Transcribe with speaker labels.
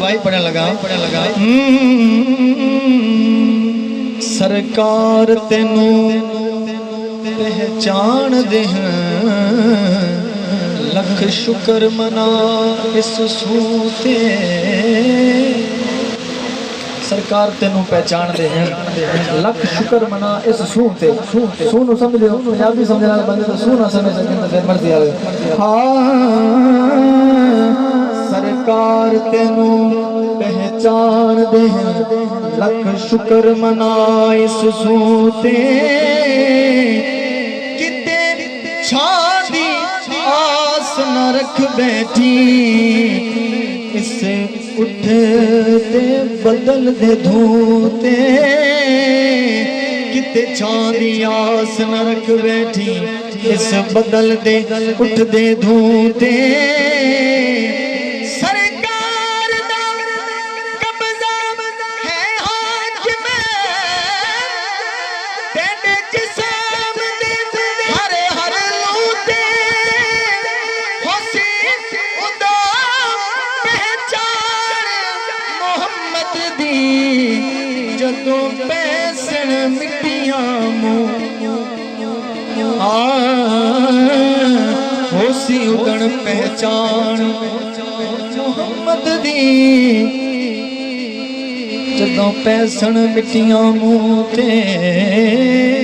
Speaker 1: गवाही पढ़ने लगा सरकार तेनू पहचान दे लख शुक्र मना इस सूते सरकार तेनू पहचान दे लख शुक्र मना इस सूते सून समझ लो पंजाबी समझने वाले बंदे तो सून ना समझ सके तो फिर मर्जी आवे सरकार तेनू पहचान दे लख शुक्र मना इस सूते किते छादी आस न रख बैठी इससे उठते बदल दे धूते किते छादी आस न रख बैठी इस बदल दे उठ दे धूते जदों पैसन मिट्टियां होसी उगण पहचान मोहम्मद दी जदों पैसन मिट्टियां मुँह ते